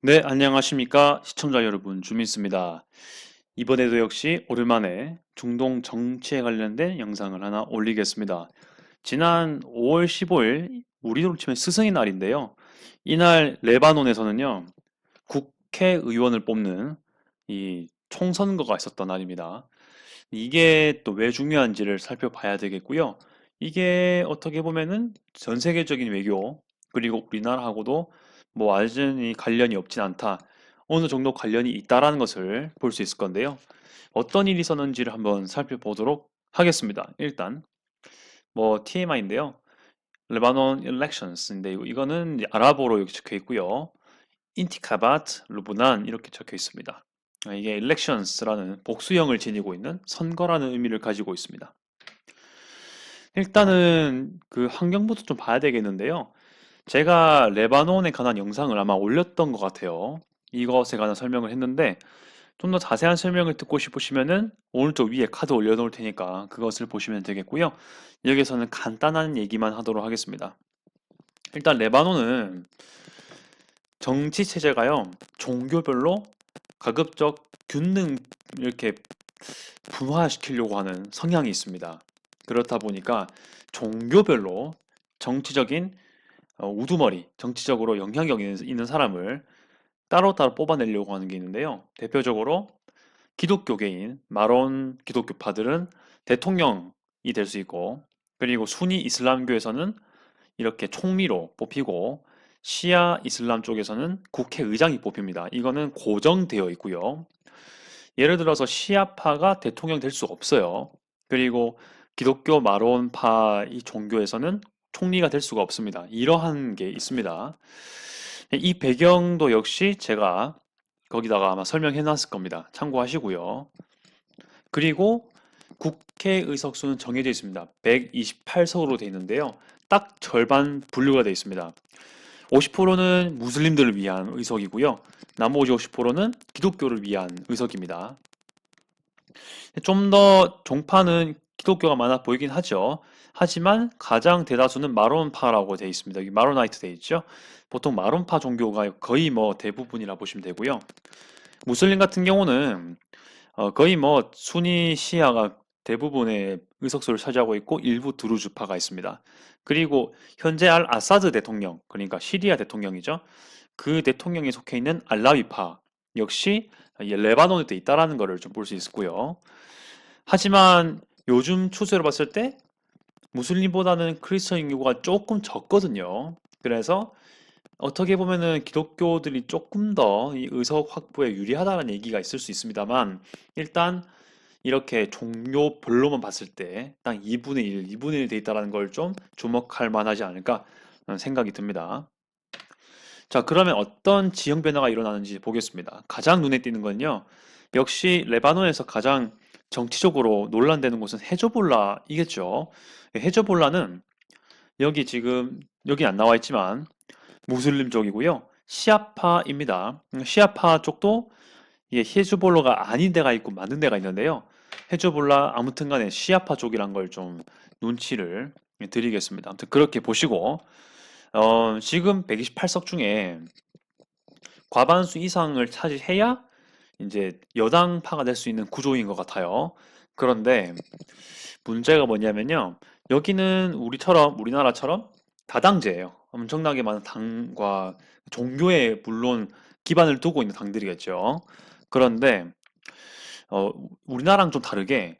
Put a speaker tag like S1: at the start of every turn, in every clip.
S1: 네, 안녕하십니까. 시청자 여러분, 주민수입니다. 이번에도 역시 오랜만에 중동 정치에 관련된 영상을 하나 올리겠습니다. 지난 5월 15일, 우리로 치면 스승의 날인데요. 이날 레바논에서는요, 국회의원을 뽑는 이 총선거가 있었던 날입니다. 이게 또 왜 중요한지를 살펴봐야 되겠고요. 이게 어떻게 보면은 전 세계적인 외교, 그리고 우리나라하고도 뭐 완전히 관련이 없진 않다. 어느 정도 관련이 있다라는 것을 볼 수 있을 건데요. 어떤 일이 있었는지를 한번 살펴보도록 하겠습니다. 일단 뭐 TMI인데요. 레바논 elections인데 이거는 이제 아랍어로 여기 적혀 있고요. 인티카바트 루브난 이렇게 적혀 있습니다. 이게 elections라는 복수형을 지니고 있는 선거라는 의미를 가지고 있습니다. 일단은 그 환경부터 좀 봐야 되겠는데요. 제가 레바논에 관한 영상을 아마 올렸던 것 같아요. 이것에 관한 설명을 했는데 좀 더 자세한 설명을 듣고 싶으시면은 오른쪽 위에 카드 올려놓을 테니까 그것을 보시면 되겠고요. 여기서는 간단한 얘기만 하도록 하겠습니다. 일단 레바논은 정치 체제가요, 종교별로 가급적 균등 이렇게 분화시키려고 하는 성향이 있습니다. 그렇다 보니까 종교별로 정치적인 우두머리, 정치적으로 영향력 있는 사람을 따로따로 뽑아내려고 하는 게 있는데요. 대표적으로 기독교계인 마론 기독교파들은 대통령이 될 수 있고, 그리고 수니 이슬람교에서는 이렇게 총리로 뽑히고, 시아 이슬람 쪽에서는 국회의장이 뽑힙니다. 이거는 고정되어 있고요. 예를 들어서 시아파가 대통령 될 수 없어요. 그리고 기독교 마론파 이 종교에서는 총리가 될 수가 없습니다. 이러한 게 있습니다. 이 배경도 역시 제가 거기다가 아마 설명해 놨을 겁니다. 참고하시고요. 그리고 국회 의석수는 정해져 있습니다. 128석으로 되어 있는데요. 딱 절반 분류가 되어 있습니다. 50%는 무슬림들을 위한 의석이고요. 나머지 50%는 기독교를 위한 의석입니다. 좀 더 종파는 기독교가 많아 보이긴 하죠. 하지만 가장 대다수는 마론파라고 되어 있습니다. 여기 마로나이트 되어 있죠. 보통 마론파 종교가 거의 뭐 대부분이라 보시면 되고요. 무슬림 같은 경우는 거의 뭐 수니 시아가 대부분의 의석수를 차지하고 있고 일부 드루즈파가 있습니다. 그리고 현재 알 아사드 대통령, 그러니까 시리아 대통령이죠. 그 대통령에 속해 있는 알라위파 역시 레바논에 있다라는 것을 좀 볼 수 있고요. 하지만 요즘 추세로 봤을 때 무슬림보다는 크리스천 인구가 조금 적거든요. 그래서 어떻게 보면은 기독교들이 조금 더 이 의석 확보에 유리하다는 얘기가 있을 수 있습니다만 일단 이렇게 종교별로만 봤을 때 딱 2분의 1, 2분의 1 돼 있다는 걸 좀 주목할 만하지 않을까 라는 생각이 듭니다. 자, 그러면 어떤 지형 변화가 일어나는지 보겠습니다. 가장 눈에 띄는 건요. 역시 레바논에서 가장 정치적으로 논란되는 곳은 헤즈볼라이겠죠. 헤즈볼라는 여기 지금 여기 안 나와 있지만 무슬림 쪽이고요. 시아파입니다. 시아파 쪽도 이게 헤즈볼라가 아닌 데가 있고 맞는 데가 있는데요. 헤즈볼라 아무튼 간에 시아파 쪽이란 걸 좀 눈치를 드리겠습니다. 아무튼 그렇게 보시고 지금 128석 중에 과반수 이상을 차지해야 이제 여당파가 될 수 있는 구조인 것 같아요. 그런데 문제가 뭐냐면요. 여기는 우리나라처럼 다당제예요. 엄청나게 많은 당과 종교에 물론 기반을 두고 있는 당들이겠죠. 그런데 어, 우리나라랑 좀 다르게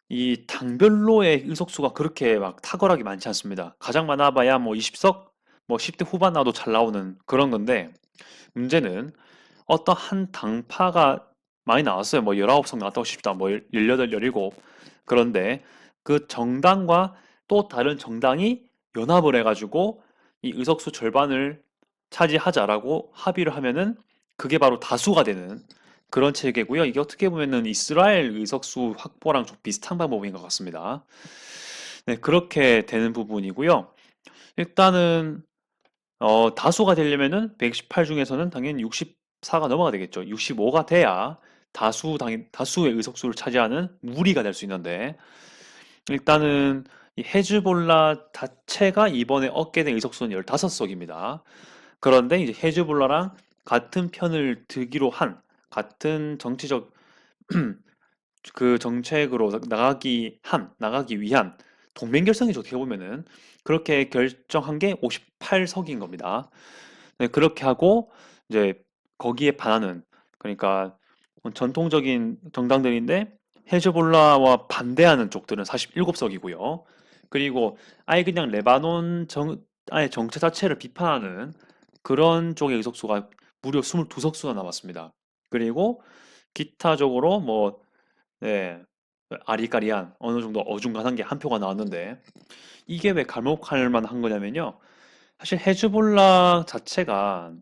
S1: 이 당별로의 의석수가 그렇게 막 탁월하게 많지 않습니다. 가장 많아봐야 뭐 20석, 뭐 10대 후반 나도 잘 나오는 그런 건데 문제는 어떤 한 당파가 많이 나왔어요. 뭐 19석 나왔다고 싶다. 뭐 18, 17. 그런데 그 정당과 또 다른 정당이 연합을 해가지고 이 의석수 절반을 차지하자라고 합의를 하면은 그게 바로 다수가 되는 그런 체계고요. 이게 어떻게 보면은 이스라엘 의석수 확보랑 좀 비슷한 방법인 것 같습니다. 네, 그렇게 되는 부분이고요. 일단은 다수가 되려면은 118 중에서는 당연히 64가 넘어가 되겠죠. 65가 돼야 다수의 의석수를 차지하는 무리가 될 수 있는데 일단은 이 헤즈볼라 자체가 이번에 얻게 된 의석수는 15석입니다. 그런데 이제 헤즈볼라랑 같은 편을 들기로 한 같은 정치적 그 정책으로 나가기 위한 동맹 결성이죠. 어떻게 보면은 그렇게 결정한 게 58석인 겁니다. 네, 그렇게 하고 이제 거기에 반하는 그러니까 전통적인 정당들인데 헤즈볼라와 반대하는 쪽들은 47석이고요. 그리고 아예 그냥 아예 정체 자체를 비판하는 그런 쪽의 의석수가 무려 22석수나 남았습니다. 그리고 기타적으로 뭐 네, 아리까리한 어느 정도 어중간한 게 한 표가 나왔는데 이게 왜 갈목할 만한 거냐면요. 사실 헤즈볼라 자체가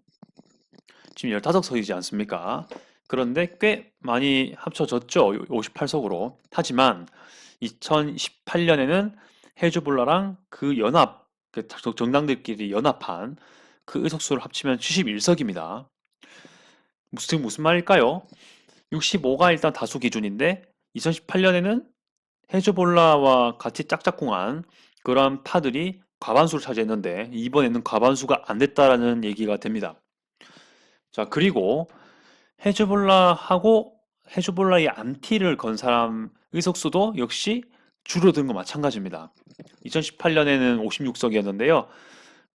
S1: 지금 15석이지 않습니까? 그런데 꽤 많이 합쳐졌죠. 58석으로. 하지만 2018년에는 헤즈볼라랑 그 정당들끼리 연합한 그 의석수를 합치면 71석입니다. 무슨 말일까요? 65가 일단 다수 기준인데 2018년에는 헤즈볼라와 같이 짝짝꿍한 그러한 파들이 과반수를 차지했는데 이번에는 과반수가 안 됐다라는 얘기가 됩니다. 자, 그리고 헤즈볼라하고 헤즈볼라의 안티를 건 사람 의석수도 역시 줄어든 거 마찬가지입니다. 2018년에는 56석이었는데요.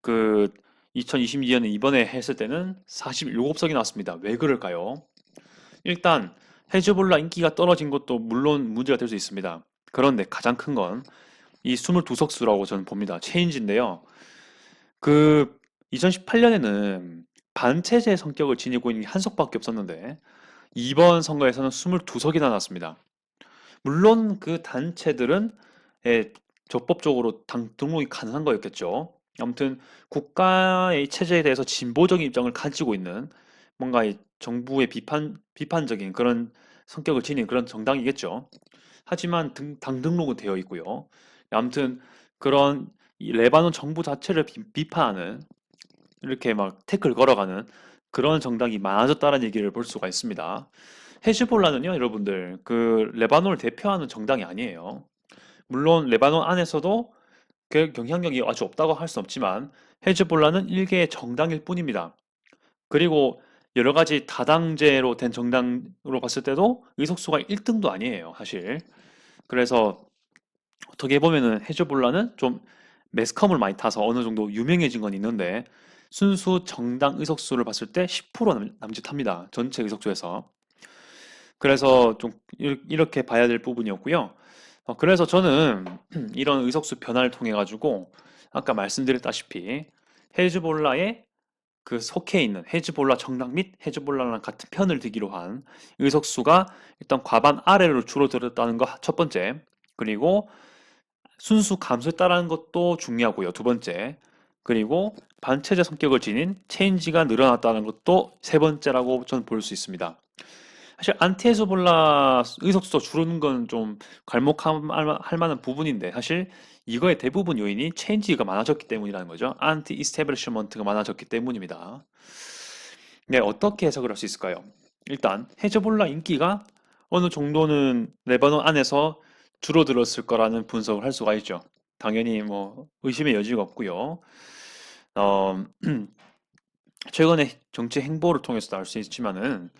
S1: 그 2022년에 이번에 했을 때는 47석이 나왔습니다. 왜 그럴까요? 일단 헤즈볼라 인기가 떨어진 것도 물론 문제가 될 수 있습니다. 그런데 가장 큰 건 이 22석수라고 저는 봅니다. 체인지인데요. 그 2018년에는 반체제 성격을 지니고 있는 게 한 석밖에 없었는데 이번 선거에서는 22석이나 났습니다. 물론 그 단체들은 적법적으로 등록이 가능한 거였겠죠. 아무튼 국가의 체제에 대해서 진보적인 입장을 가지고 있는 뭔가 이 정부의 비판적인 그런 성격을 지닌 그런 정당이겠죠. 하지만 당 등록은 되어 있고요. 아무튼 그런 이 레바논 정부 자체를 비판하는 이렇게 막 태클 걸어가는 그런 정당이 많아졌다는 얘기를 볼 수가 있습니다. 헤즈볼라는요, 여러분들, 그 레바논을 대표하는 정당이 아니에요. 물론 레바논 안에서도 그 영향력이 아주 없다고 할 수 없지만 헤즈볼라는 일개의 정당일 뿐입니다. 그리고 여러 가지 다당제로 된 정당으로 봤을 때도 의석수가 1등도 아니에요, 사실. 그래서 어떻게 보면은 헤즈볼라는 좀 매스컴을 많이 타서 어느 정도 유명해진 건 있는데 순수 정당 의석수를 봤을 때 10% 남짓합니다. 전체 의석수에서. 그래서 좀 이렇게 봐야 될 부분이었고요. 그래서 저는 이런 의석수 변화를 통해 가지고 아까 말씀드렸다시피 헤즈볼라의 그 속해 있는 헤즈볼라 정당 및 헤즈볼라랑 같은 편을 들기로 한 의석수가 일단 과반 아래로 줄어들었다는 거 첫 번째. 그리고 순수 감소했다라는 것도 중요하고요. 두 번째. 그리고 반체제 성격을 지닌 체인지가 늘어났다는 것도 세 번째라고 저는 볼 수 있습니다. 사실 안티헤즈볼라 의석수가 줄는 건 좀 할 만한 부분인데 사실 이거의 대부분 요인이 체인지가 많아졌기 때문이라는 거죠. 안티 이스태블리셔먼트가 많아졌기 때문입니다. 네, 어떻게 해석을 할 수 있을까요? 일단 헤즈볼라 인기가 어느 정도는 레바논 안에서 줄어들었을 거라는 분석을 할 수가 있죠. 당연히 뭐 의심의 여지가 없고요. 어, 최근의 정치 행보를 통해서도 알 수 있지만은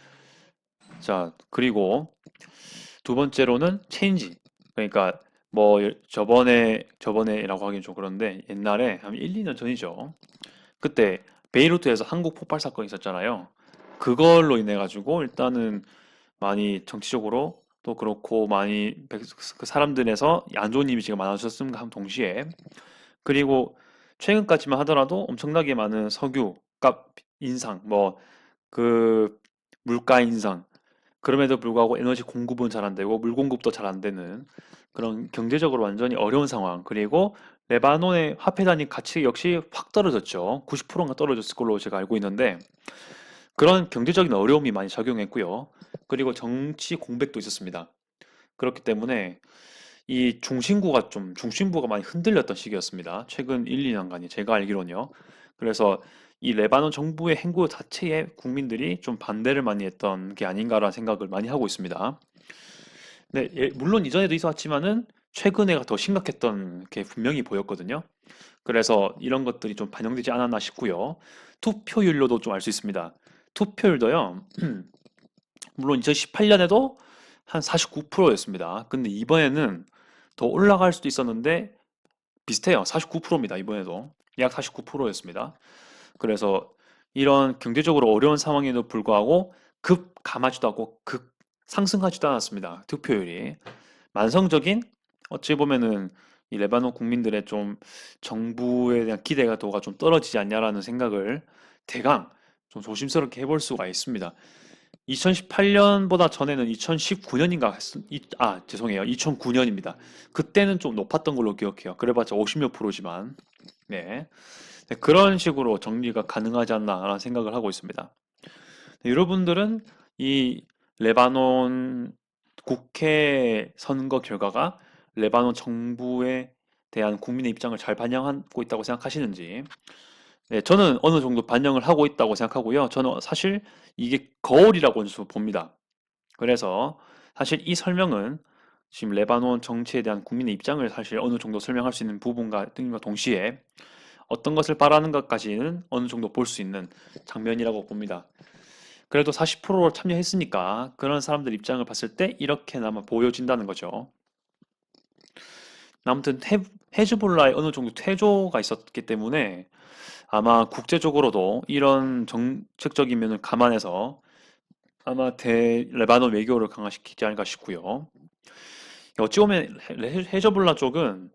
S1: 자, 그리고 두 번째로는 체인지. 그러니까 뭐 저번에라고 하긴 좀 그런데 옛날에 한 1, 2년 전이죠. 그때 베이루트에서 한국 폭발 사건이 있었잖아요. 그걸로 인해 가지고 일단은 많이 정치적으로 또 그렇고 많이 그 사람들에서 안 좋은 이미지가 많아졌음과 한 동시에 그리고 최근까지만 하더라도 엄청나게 많은 석유 값 인상 뭐 그 물가 인상 그럼에도 불구하고 에너지 공급은 잘 안 되고 물 공급도 잘 안 되는 그런 경제적으로 완전히 어려운 상황. 그리고 레바논의 화폐 단위 가치 역시 확 떨어졌죠. 90%가 떨어졌을 걸로 제가 알고 있는데 그런 경제적인 어려움이 많이 작용했고요. 그리고 정치 공백도 있었습니다. 그렇기 때문에 이 중심부가 많이 흔들렸던 시기였습니다. 최근 1, 2년간이 제가 알기로는요. 그래서 이 레바논 정부의 행보 자체에 국민들이 좀 반대를 많이 했던 게 아닌가라는 생각을 많이 하고 있습니다. 네, 물론 이전에도 있었지만은 최근에가 더 심각했던 게 분명히 보였거든요. 그래서 이런 것들이 좀 반영되지 않았나 싶고요. 투표율로도 좀 알 수 있습니다. 투표율도요. 물론 2018년에도 한 49%였습니다. 근데 이번에는 더 올라갈 수도 있었는데 비슷해요. 49%입니다. 이번에도 약 49%였습니다. 그래서 이런 경제적으로 어려운 상황에도 불구하고 급 감하지도 않고 급 상승하지도 않았습니다. 투표율이 만성적인 어찌 보면은 이 레바논 국민들의 좀 정부에 대한 기대가 도가 좀 떨어지지 않냐라는 생각을 대강 좀 조심스럽게 해볼 수가 있습니다. 2018년보다 전에는 2019년인가 죄송해요. 2009년입니다. 그때는 좀 높았던 걸로 기억해요. 그래봤자 50몇 프로지만 네. 네, 그런 식으로 정리가 가능하지 않나라는 생각을 하고 있습니다. 네, 여러분들은 이 레바논 국회 선거 결과가 레바논 정부에 대한 국민의 입장을 잘 반영하고 있다고 생각하시는지, 네, 저는 어느 정도 반영을 하고 있다고 생각하고요. 저는 사실 이게 거울이라고 봅니다. 그래서 사실 이 설명은 지금 레바논 정치에 대한 국민의 입장을 사실 어느 정도 설명할 수 있는 부분과 등과 동시에 어떤 것을 바라는 것까지는 어느 정도 볼 수 있는 장면이라고 봅니다. 그래도 40% 참여했으니까 그런 사람들 입장을 봤을 때 이렇게나마 보여진다는 거죠. 아무튼 헤즈볼라의 어느 정도 퇴조가 있었기 때문에 아마 국제적으로도 이런 정책적인 면을 감안해서 아마 레바논 외교를 강화시키지 않을까 싶고요. 어찌 보면 헤즈볼라 쪽은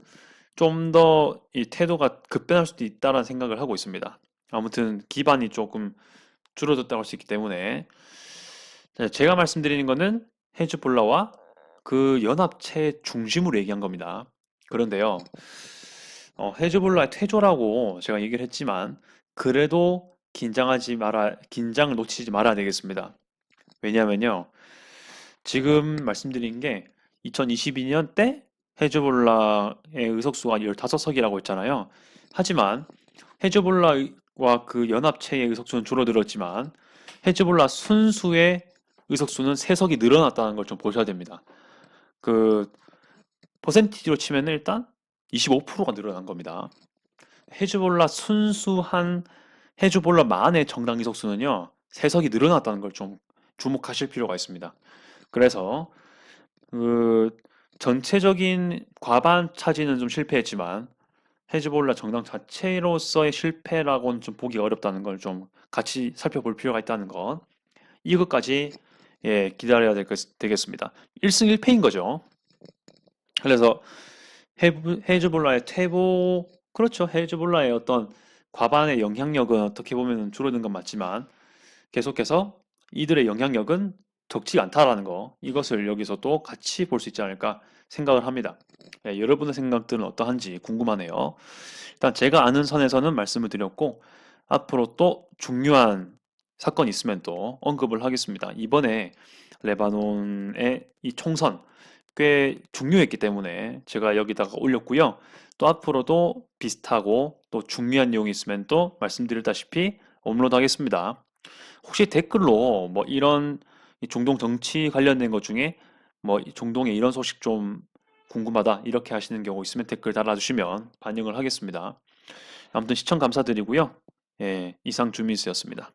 S1: 좀 더 이 태도가 급변할 수도 있다는 생각을 하고 있습니다. 아무튼 기반이 조금 줄어들다고 할 수 있기 때문에 제가 말씀드리는 거는 헤즈볼라와 그 연합체의 중심으로 얘기한 겁니다. 그런데요, 헤즈볼라의 퇴조라고 제가 얘기를 했지만 그래도 긴장을 놓치지 말아야 되겠습니다. 왜냐하면요, 지금 말씀드린 게 2022년 때 헤즈볼라의 의석수가 15석이라고 했잖아요. 하지만 헤즈볼라와 그 연합체의 의석수는 줄어들었지만 헤즈볼라 순수의 의석수는 3석이 늘어났다는 걸 좀 보셔야 됩니다. 그 퍼센티지로 치면 일단 25%가 늘어난 겁니다. 헤즈볼라 순수한 헤즈볼라만의 정당 의석수는요 3석이 늘어났다는 걸 좀 주목하실 필요가 있습니다. 그래서 그 전체적인 과반 차지는 좀 실패했지만 헤즈볼라 정당 자체로서의 실패라고는 좀 보기 어렵다는 걸 좀 같이 살펴볼 필요가 있다는 것. 이것까지 기다려야 되겠습니다. 1승 1패인 거죠. 그래서 헤즈볼라의 퇴보, 그렇죠. 헤즈볼라의 어떤 과반의 영향력은 어떻게 보면 줄어든 건 맞지만 계속해서 이들의 영향력은 적지 않다라는 거, 이것을 여기서 또 같이 볼 수 있지 않을까 생각을 합니다. 여러분의 생각들은 어떠한지 궁금하네요. 일단 제가 아는 선에서는 말씀을 드렸고 앞으로 또 중요한 사건이 있으면 또 언급을 하겠습니다. 이번에 레바논의 이 총선 꽤 중요했기 때문에 제가 여기다가 올렸고요. 또 앞으로도 비슷하고 또 중요한 내용이 있으면 또 말씀드렸다시피 업로드 하겠습니다. 혹시 댓글로 뭐 이런 중동 정치 관련된 것 중에 뭐 중동의 이런 소식 좀 궁금하다 이렇게 하시는 경우 있으면 댓글 달아주시면 반영을 하겠습니다. 아무튼 시청 감사드리고요. 예, 이상 주민수였습니다.